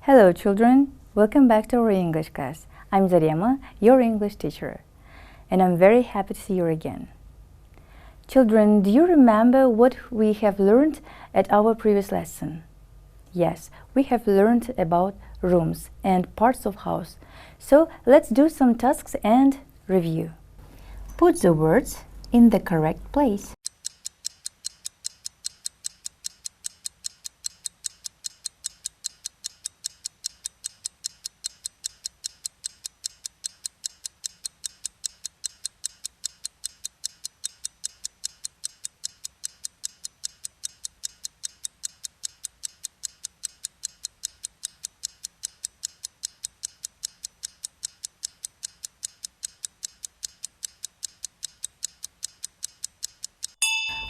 Hello children, welcome back to our English class. I'm Желаем, your English teacher, and I'm very happy to see you again. Children, do you remember what we have learned at our previous lesson? Yes, we have learned about rooms and parts of house. So let's do some tasks and review. Put the words in the correct place.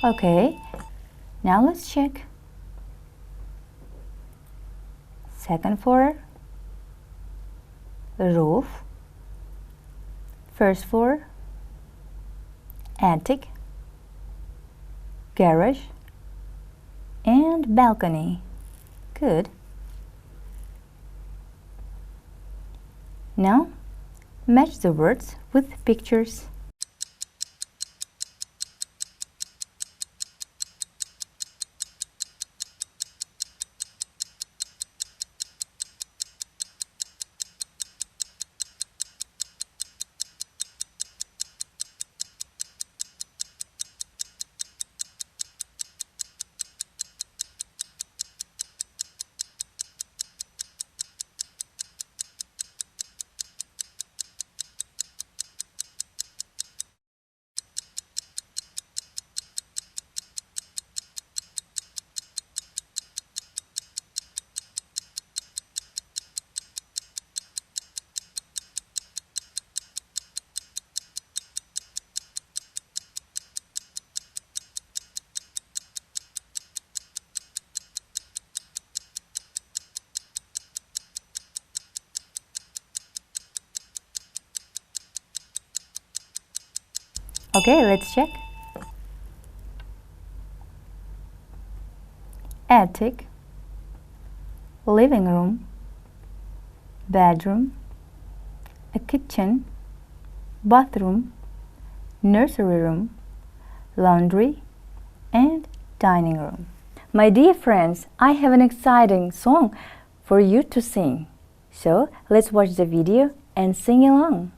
Okay, now let's check. Second floor, roof, first floor, attic, garage, and balcony. Good. Now, match the words with pictures. Okay, let's check. Attic, living room, bedroom, a kitchen, bathroom, nursery room, laundry, and dining room. My dear friends, I have an exciting song for you to sing. So let's watch the video and sing along.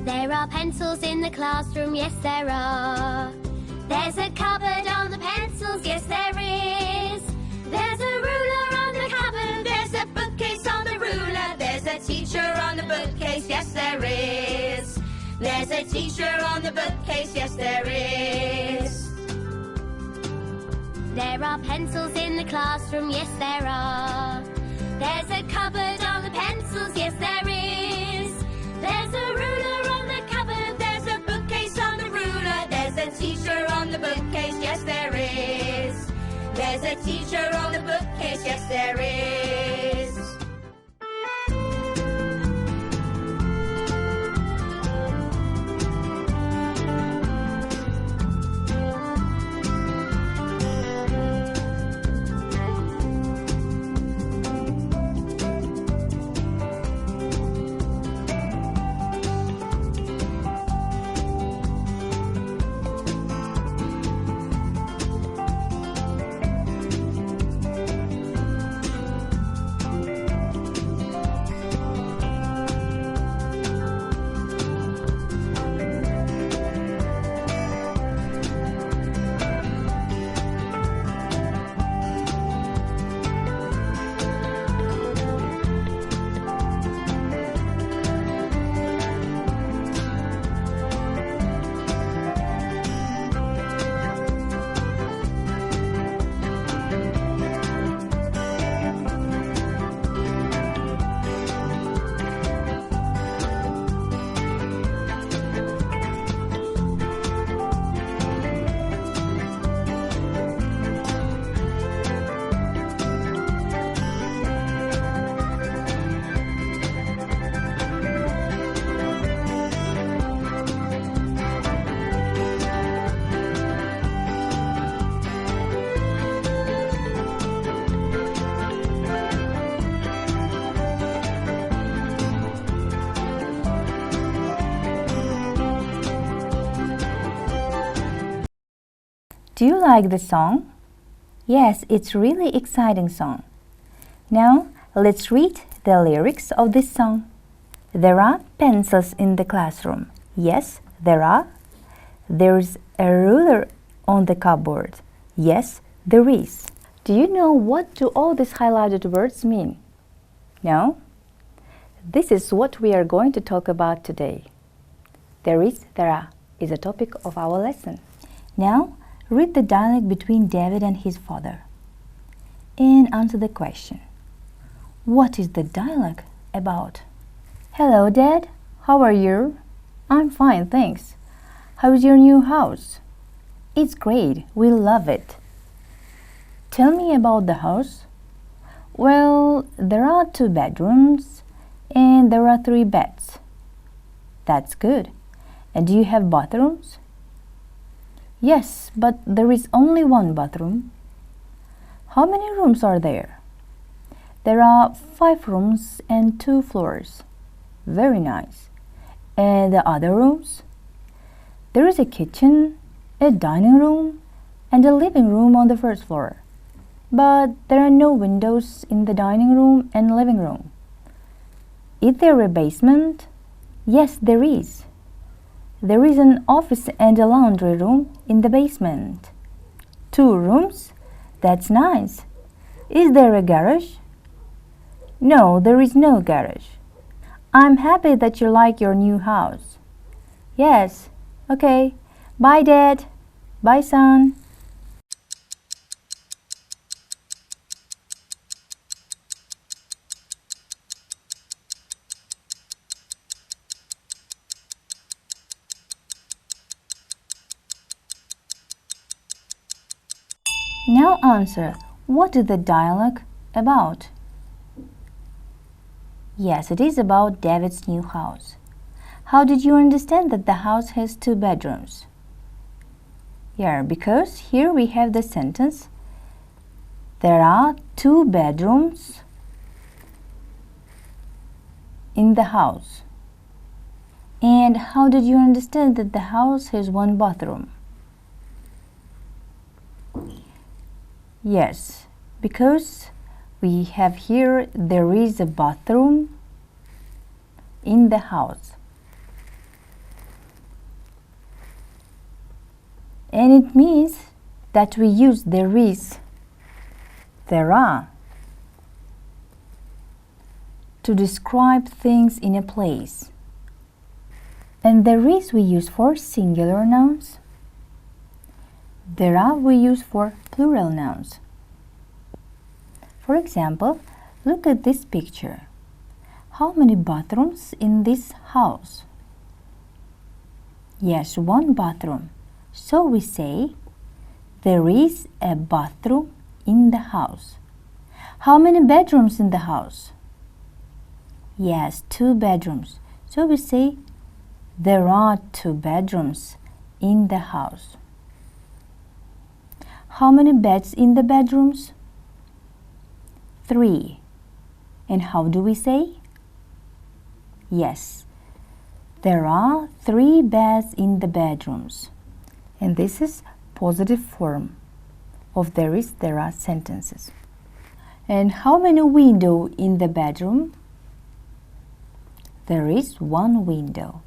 There are pencils in the classroom, yes there are. There's a cupboard on the pencils, yes there is. There's a ruler on the cupboard, there's a bookcase on the ruler. There's a teacher on the bookcase, yes there is. There's a teacher on the bookcase, yes there is. There are pencils in the classroom, yes there are. There's a cupboard on the pencils, yes there is. There's a ruler on the cupboard, there's a bookcase on the ruler. There's a teacher on the bookcase, yes there is. There's a teacher on the bookcase, yes there is. Do you like the song? Yes, it's really exciting song. Now, let's read the lyrics of this song. There are pencils in the classroom. Yes, there are. There's a ruler on the cupboard. Yes, there is. Do you know what do all these highlighted words mean? No? This is what we are going to talk about today. There is, there are is a topic of our lesson. Now, read the dialogue between David and his father and answer the question. What is the dialogue about? Hello, Dad. How are you? I'm fine, thanks. How's your new house? It's great. We love it. Tell me about the house. Well, there are 2 bedrooms and there are 3 beds. That's good. And do you have bathrooms? Yes, but there is only 1 bathroom. How many rooms are there? There are 5 rooms and 2 floors. Very nice. And the other rooms? There is a kitchen, a dining room, and a living room on the first floor. But there are no windows in the dining room and living room. Is there a basement? Yes, there is. There is an office and a laundry room in the basement. 2 rooms? That's nice. Is there a garage? No, there is no garage. I'm happy that you like your new house. Yes. Okay. Bye, Dad. Bye, son. Now answer, what is the dialogue about? Yes, it is about David's new house. How did you understand that the house has 2 bedrooms? Yeah, because here we have the sentence, there are 2 bedrooms in the house. And how did you understand that the house has 1 bathroom? Yes, because we have here there is a bathroom in the house. And it means that we use there is, there are to describe things in a place. And there is we use for singular nouns. There are we use for plural nouns. For example, look at this picture. How many bathrooms in this house? Yes, 1 bathroom. So we say, there is a bathroom in the house. How many bedrooms in the house? Yes, 2 bedrooms. So we say, there are 2 bedrooms in the house. How many beds in the bedrooms? 3. And how do we say? Yes, there are 3 beds in the bedrooms. And this is positive form of there is, there are sentences. And how many windows in the bedroom? There is 1 window.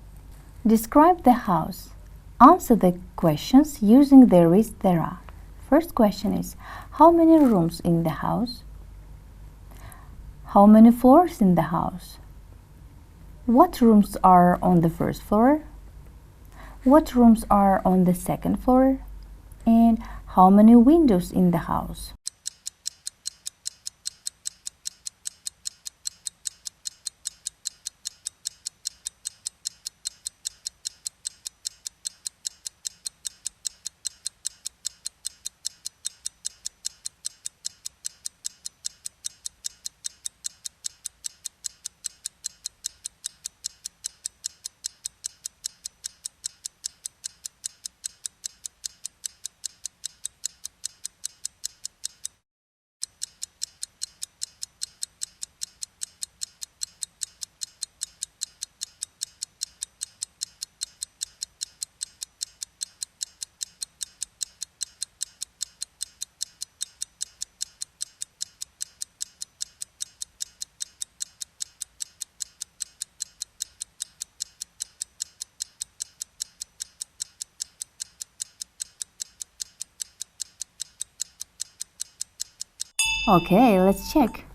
Describe the house. Answer the questions using there is, there are. First question is, how many rooms in the house? How many floors in the house? What rooms are on the first floor? What rooms are on the second floor? And how many windows in the house? Okay, let's check.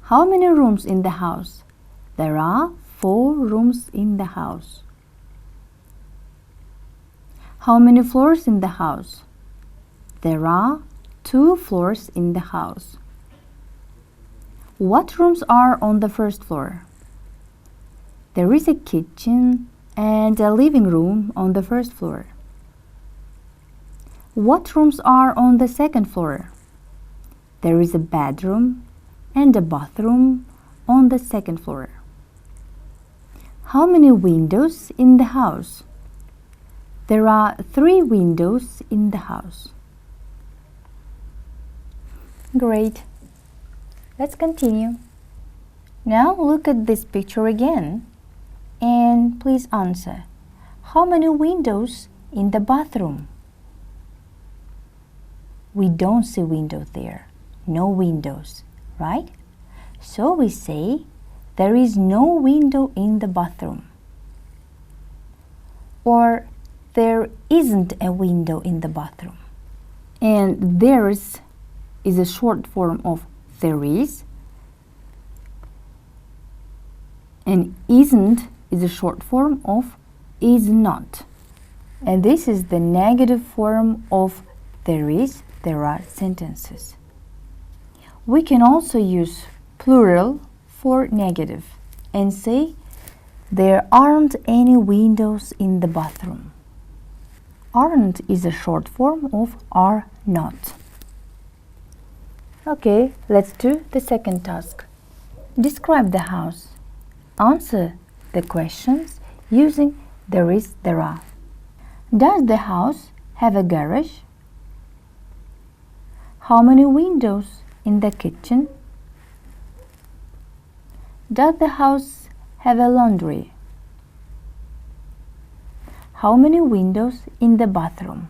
How many rooms in the house? There are 4 rooms in the house. How many floors in the house? There are 2 floors in the house. What rooms are on the first floor? There is a kitchen and a living room on the first floor. What rooms are on the second floor? There is a bedroom and a bathroom on the second floor. How many windows in the house? There are 3 windows in the house. Great. Let's continue. Now look at this picture again and please answer. How many windows in the bathroom? We don't see windows there. No windows, right? So we say there is no window in the bathroom. Or there isn't a window in the bathroom. And there's is a short form of there is, and isn't is a short form of is not. And this is the negative form of there is, there are sentences. We can also use plural for negative and say there aren't any windows in the bathroom. Aren't is a short form of are not. Okay, let's do the second task. Describe the house. Answer the questions using there is, there are. Does the house have a garage? How many windows in the kitchen? Does the house have a laundry? How many windows in the bathroom?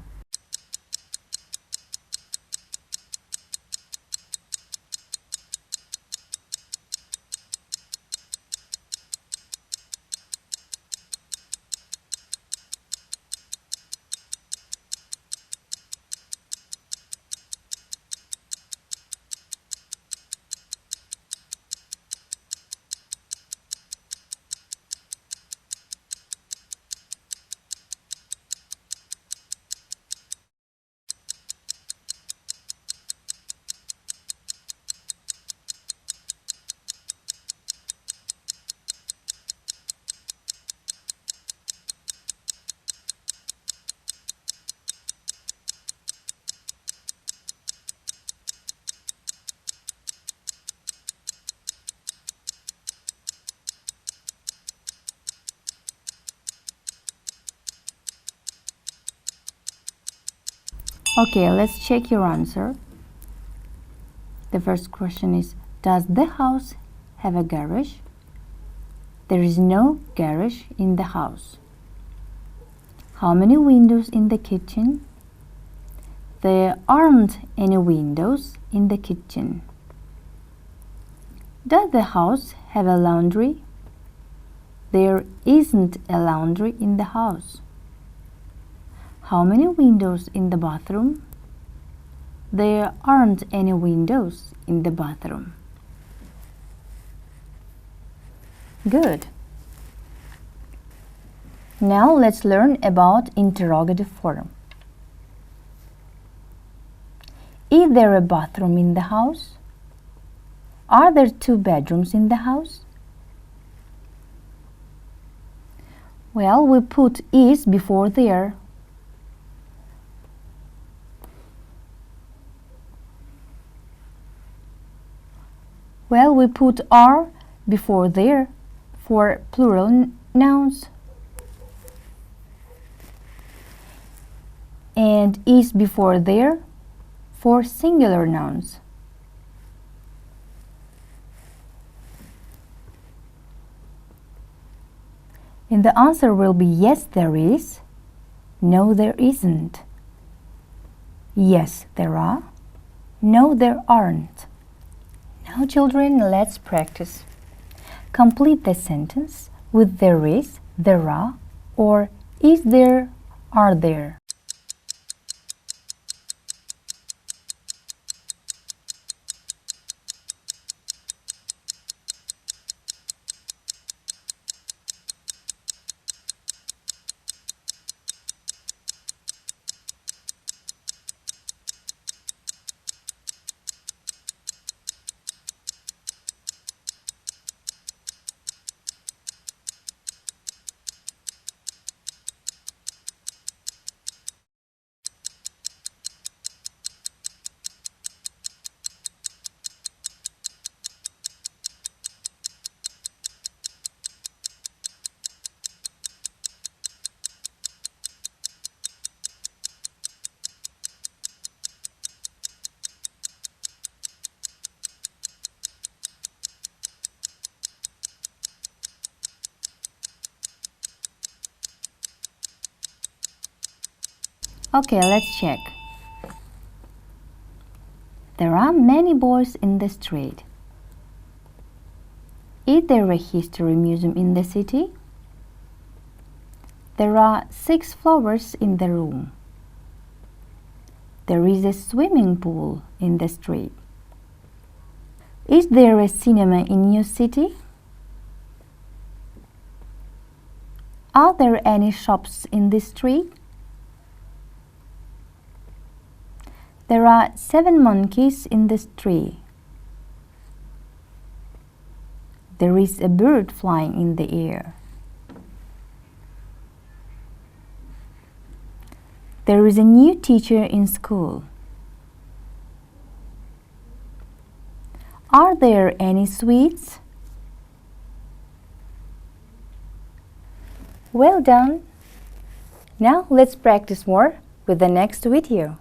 Okay, let's check your answer. The first question is, does the house have a garage? There is no garage in the house. How many windows in the kitchen? There aren't any windows in the kitchen. Does the house have a laundry? There isn't a laundry in the house. How many windows in the bathroom? There aren't any windows in the bathroom. Good. Now let's learn about interrogative form. Is there a bathroom in the house? Are there 2 bedrooms in the house? Well, we put is before there. Well, we put are before there for plural nouns and is before there for singular nouns. And the answer will be yes, there is. No, there isn't. Yes, there are. No, there aren't. Now, children, let's practice. Complete the sentence with there is, there are, or is there, are there. Okay, let's check. There are many boys in the street. Is there a history museum in the city? There are 6 flowers in the room. There is a swimming pool in the street. Is there a cinema in your city? Are there any shops in this street? There are 7 monkeys in this tree. There is a bird flying in the air. There is a new teacher in school. Are there any sweets? Well done! Now let's practice more with the next video.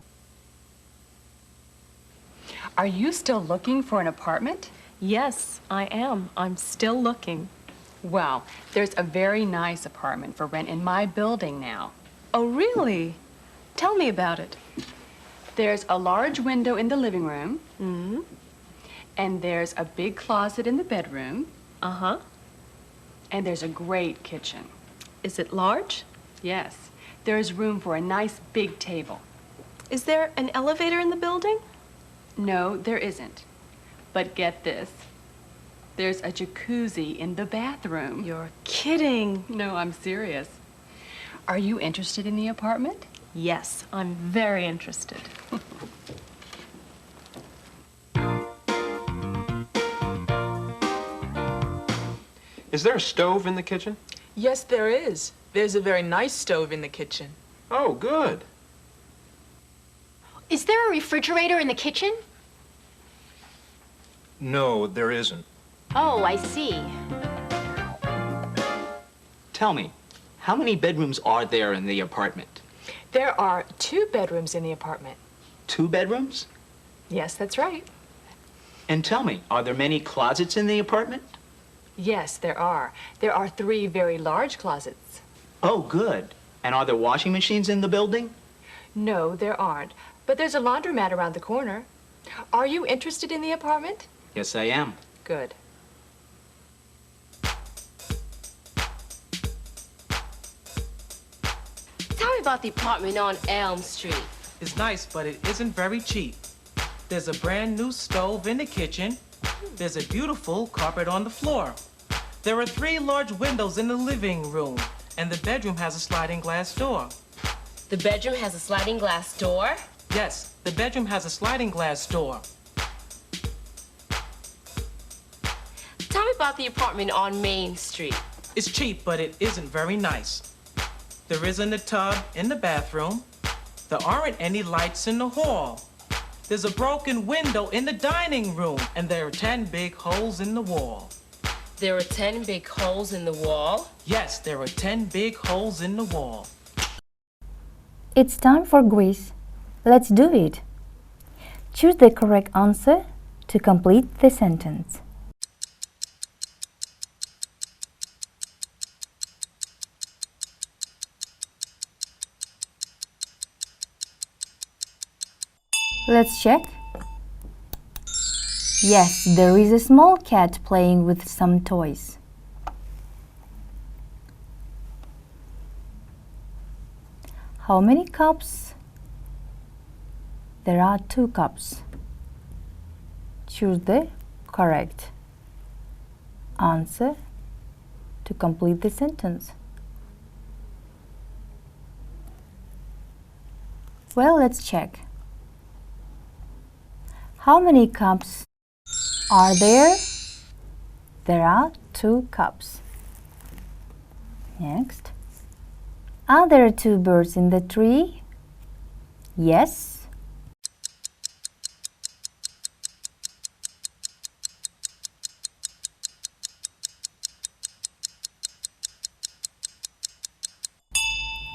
Are you still looking for an apartment? Yes, I am. I'm still looking. Well, there's a very nice apartment for rent in my building now. Oh, really? Tell me about it. There's a large window in the living room. Mm-hmm. And there's a big closet in the bedroom. Uh-huh. And there's a great kitchen. Is it large? Yes, there's room for a nice big table. Is there an elevator in the building? No, there isn't. But get this. There's a jacuzzi in the bathroom. You're kidding. No, I'm serious. Are you interested in the apartment? Yes, I'm very interested. Is there a stove in the kitchen? Yes, there is. There's a very nice stove in the kitchen. Oh, good. Is there a refrigerator in the kitchen? No, there isn't. Oh, I see. Tell me, how many bedrooms are there in the apartment? There are 2 bedrooms in the apartment. 2 bedrooms? Yes, that's right. And tell me, are there many closets in the apartment? Yes, there are. There are 3 very large closets. Oh, good. And are there washing machines in the building? No, there aren't. But there's a laundromat around the corner. Are you interested in the apartment? Yes, I am. Good. Tell me about the apartment on Elm Street. It's nice, but it isn't very cheap. There's a brand new stove in the kitchen. There's a beautiful carpet on the floor. There are 3 large windows in the living room, and the bedroom has a sliding glass door. The bedroom has a sliding glass door? Yes, the bedroom has a sliding glass door. Tell me about the apartment on Main Street. It's cheap, but it isn't very nice. There isn't a tub in the bathroom. There aren't any lights in the hall. There's a broken window in the dining room, and there are 10 big holes in the wall. There are 10 big holes in the wall? Yes, there are 10 big holes in the wall. It's time for quiz. Let's do it. Choose the correct answer to complete the sentence. Let's check. Yes, there is a small cat playing with some toys. How many cups? There are 2 cups. Choose the correct answer to complete the sentence. Well, let's check. How many cups are there? There are 2 cups. Next. Are there 2 birds in the tree? Yes.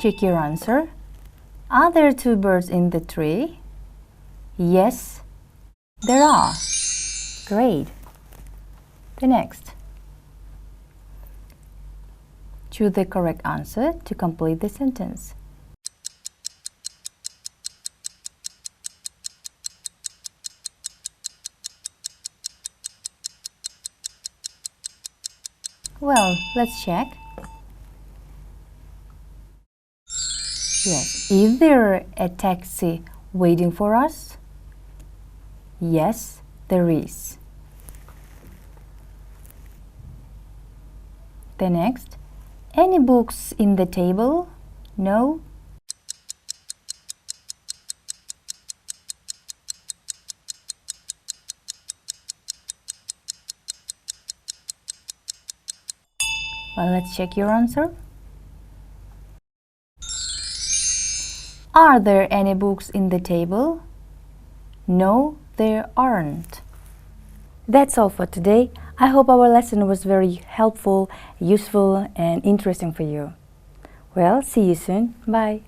Check your answer. Are there 2 birds in the tree? Yes, there are. Great. The next. Choose the correct answer to complete the sentence. Well, let's check. Yes. Is there a taxi waiting for us? Yes, there is. The next. Any books in the table? No. Well, let's check your answer. Are there any books in the table? No, there aren't. That's all for today. I hope our lesson was very helpful, useful, and interesting for you. Well, see you soon. Bye.